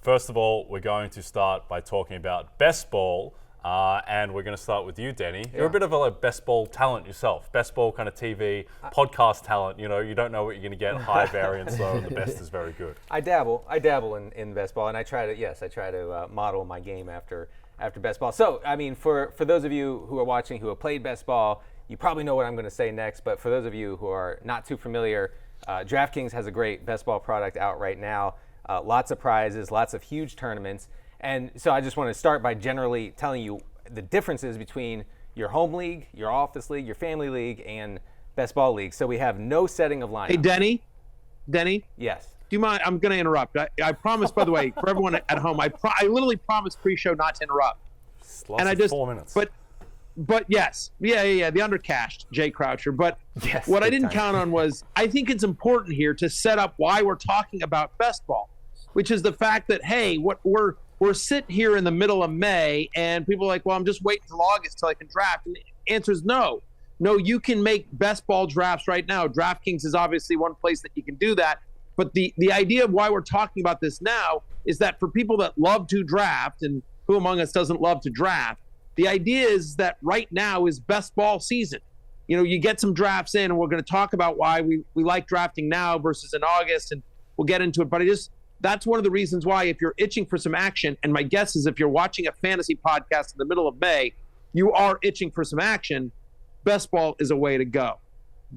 First of all, we're going to start by talking about best ball. And we're going to start with you, Denny. You're a bit of a best ball talent yourself. Best ball kind of TV, podcast talent. You know, you don't know what you're going to get. High variance, though, and the best is very good. I dabble in best ball, and I try to model my game after best ball. So, I mean, for those of you who are watching who have played best ball, you probably know what I'm going to say next. But for those of you who are not too familiar, DraftKings has a great best ball product out right now. Lots of prizes, lots of huge tournaments. And so I just want to start by generally telling you the differences between your home league, your office league, your family league, and best ball league. So we have no setting of lineup. Hey, Denny? Yes. Do you mind? I'm going to interrupt. I promise, by the way, for everyone at home, I literally promised pre-show not to interrupt. And I just 4 minutes. But yes. Yeah. The undercashed Jay Croucher. But yes, what I didn't count on was I think it's important here to set up why we're talking about best ball, which is the fact that, hey, what we're sitting here in the middle of May, and people are like, well, I'm just waiting till August till I can draft. And the answer is no. No, you can make best ball drafts right now. DraftKings is obviously one place that you can do that. But the idea of why we're talking about this now is that for people that love to draft, and who among us doesn't love to draft, the idea is that right now is best ball season. You know, you get some drafts in, and we're going to talk about why we like drafting now versus in August, and we'll get into it. But that's one of the reasons why, if you're itching for some action, and my guess is if you're watching a fantasy podcast in the middle of May, you are itching for some action, best ball is a way to go.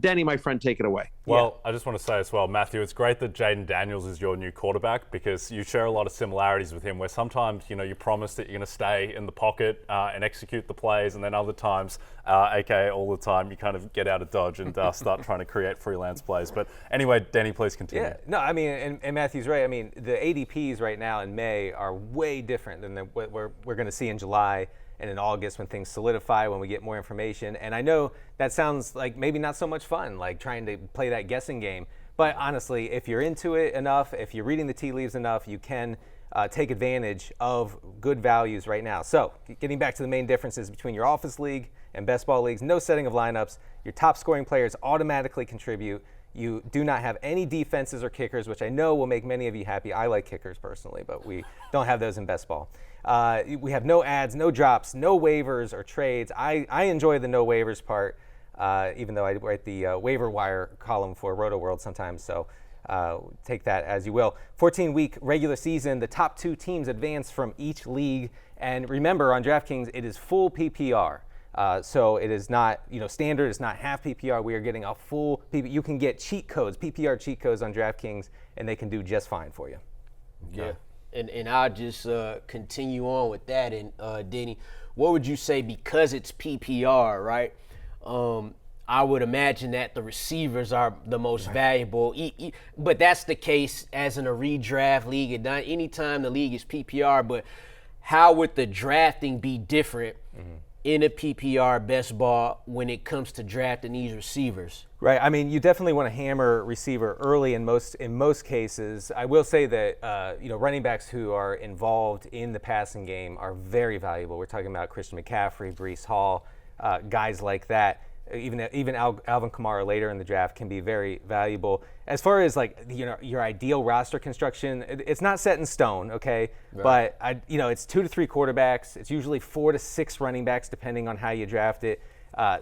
Denny, my friend, take it away. Well, I just want to say as well, Matthew, it's great that Jaden Daniels is your new quarterback because you share a lot of similarities with him where sometimes, you know, you promise that you're going to stay in the pocket and execute the plays, and then other times, aka all the time, you kind of get out of dodge and start trying to create freelance plays. But anyway, Denny, please continue. Yeah, no, I mean, and Matthew's right. I mean, the ADPs right now in May are way different than what we're going to see in July and in August when things solidify, when we get more information. And I know that sounds like maybe not so much fun, like trying to play that guessing game. But honestly, if you're into it enough, if you're reading the tea leaves enough, you can take advantage of good values right now. So getting back to the main differences between your office league and best ball leagues, no setting of lineups. Your top scoring players automatically contribute. You do not have any defenses or kickers, which I know will make many of you happy. I like kickers personally, but we don't have those in best ball. We have no ads, no drops, no waivers or trades. I enjoy the no waivers part, even though I write the waiver wire column for Roto World sometimes. So take that as you will. 14-week regular season, the top two teams advance from each league. And remember, on DraftKings, it is full PPR. So it is not, standard. It's not half PPR. We are getting a full PPR. You can get cheat codes, PPR cheat codes on DraftKings, and they can do just fine for you. Yeah. And I'll just continue on with that. And Denny, what would you say, because it's PPR, right? I would imagine that the receivers are the most valuable. But that's the case as in a redraft league. And not anytime the league is PPR, but how would the drafting be different in a PPR best ball when it comes to drafting these receivers? Right. I mean, you definitely want to hammer receiver early in most cases. I will say that running backs who are involved in the passing game are very valuable. We're talking about Christian McCaffrey, Breece Hall, guys like that. Even Alvin Kamara later in the draft can be very valuable. As far as your ideal roster construction, it's not set in stone, okay? Right. But it's 2 to 3 quarterbacks. It's usually 4 to 6 running backs depending on how you draft it.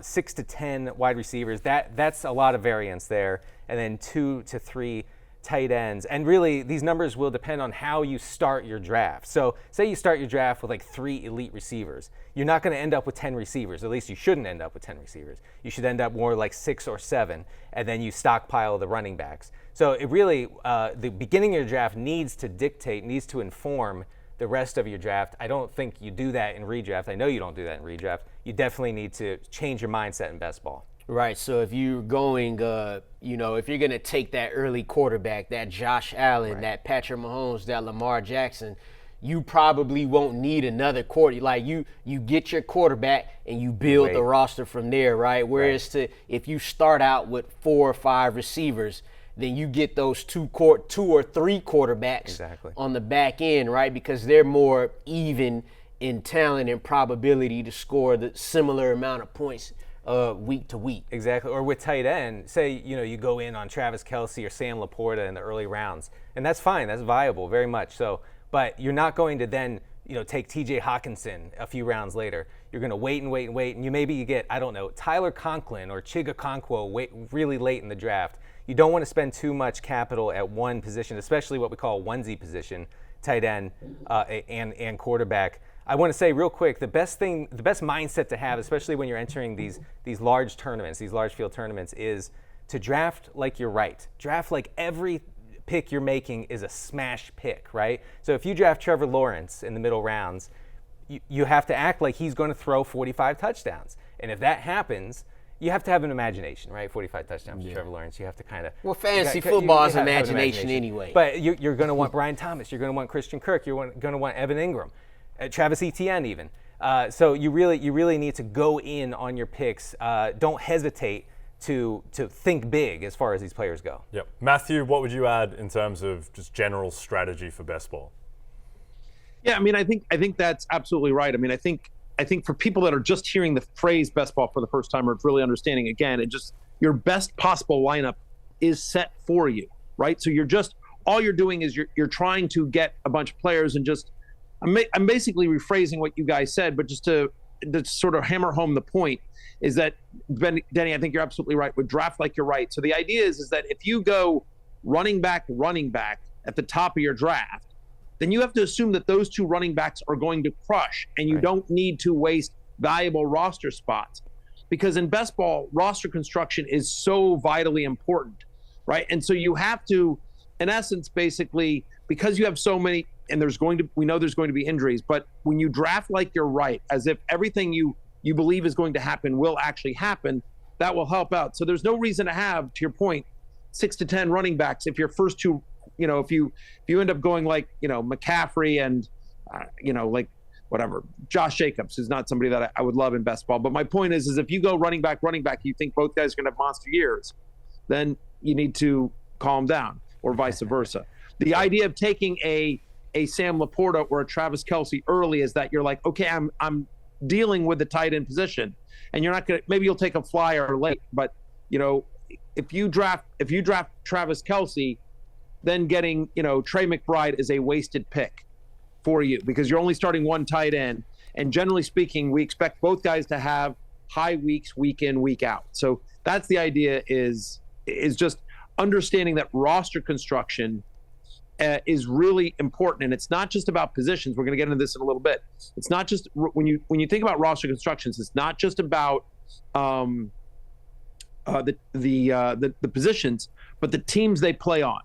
6 to 10 wide receivers. That's a lot of variance there, and then 2 to 3 tight ends. And really, these numbers will depend on how you start your draft. So say you start your draft with 3 elite receivers. You're not going to end up with 10 receivers. At least you shouldn't end up with 10 receivers. You should end up more like 6 or 7, and then you stockpile the running backs. So it really, the beginning of your draft needs to inform the rest of your draft. I don't think you do that in redraft. I know you don't do that in redraft. You definitely need to change your mindset in best ball. Right. So if you're going, if you're going to take that early quarterback, that Josh Allen, that Patrick Mahomes, that Lamar Jackson, you probably won't need another quarterback. Like you get your quarterback and you build the roster from there, right? Whereas if you start out with 4 or 5 receivers, then you get those 2 or 3 quarterbacks on the back end, right? Because they're more even in talent and probability to score the similar amount of points week to week. Exactly. Or with tight end, say, you go in on Travis Kelce or Sam Laporta in the early rounds, and that's fine. That's viable very much. So But you're not going to then, take T.J. Hawkinson a few rounds later. You're going to wait and wait and wait, and you get, I don't know, Tyler Conklin or Chiga Okonkwo really late in the draft. You don't want to spend too much capital at one position, especially what we call a onesie position, tight end and quarterback. I want to say real quick, the best mindset to have, especially when you're entering these large tournaments, these large field tournaments, is to draft like you're right. Draft like every pick you're making is a smash pick, right? So if you draft Trevor Lawrence in the middle rounds, you have to act like he's going to throw 45 touchdowns. And if that happens, you have to have an imagination, right? 45 touchdowns for Trevor Lawrence. You have to kind of... Well, fantasy football is imagination anyway. But you're going to want Brian Thomas. You're going to want Christian Kirk. You're going to want Evan Ingram. Travis Etienne even. So you really need to go in on your picks. Don't hesitate to think big as far as these players go. Yep. Matthew, what would you add in terms of just general strategy for best ball? Yeah, I mean, I think that's absolutely right. I mean, I think for people that are just hearing the phrase best ball for the first time or really understanding, again, your best possible lineup is set for you, right? So all you're doing is you're trying to get a bunch of players and just, I'm basically rephrasing what you guys said, but just to sort of hammer home the point is that, Denny, I think you're absolutely right with draft like you're right. So the idea is that if you go running back at the top of your draft, then you have to assume that those two running backs are going to crush, and you don't need to waste valuable roster spots. Because in best ball, roster construction is so vitally important, right? And so you have to, in essence, basically, because you have so many, and we know there's going to be injuries, but when you draft like you're right, as if everything you believe is going to happen will actually happen, that will help out. So there's no reason to have, to your point, 6 to 10 running backs if your first two, if you end up going like, McCaffrey and, like whatever, Josh Jacobs is not somebody that I would love in best ball. But my point is if you go running back, you think both guys are going to have monster years, then you need to calm down, or vice versa. The idea of taking a Sam Laporta or a Travis Kelce early is that you're like, okay, I'm dealing with the tight end position, and you're not going to, maybe you'll take a flyer late, but if you draft Travis Kelce, then getting, Trey McBride is a wasted pick for you because you're only starting one tight end. And generally speaking, we expect both guys to have high weeks, week in, week out. So that's the idea is just understanding that roster construction is really important. And it's not just about positions. We're going to get into this in a little bit. It's not just when you think about roster constructions, it's not just about the positions, but the teams they play on.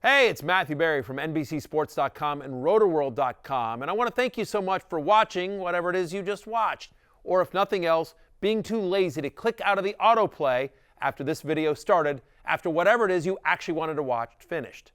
Hey, it's Matthew Berry from NBCSports.com and Rotoworld.com, and I want to thank you so much for watching whatever it is you just watched, or if nothing else, being too lazy to click out of the autoplay after this video started, after whatever it is you actually wanted to watch finished.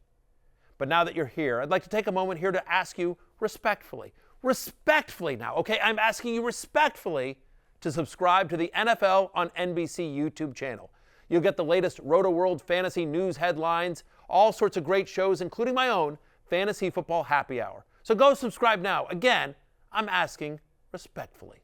But now that you're here, I'd like to take a moment here to ask you respectfully now, okay? I'm asking you respectfully to subscribe to the NFL on NBC YouTube channel. You'll get the latest Roto-World fantasy news headlines, all sorts of great shows, including my own Fantasy Football Happy Hour. So go subscribe now. Again, I'm asking respectfully.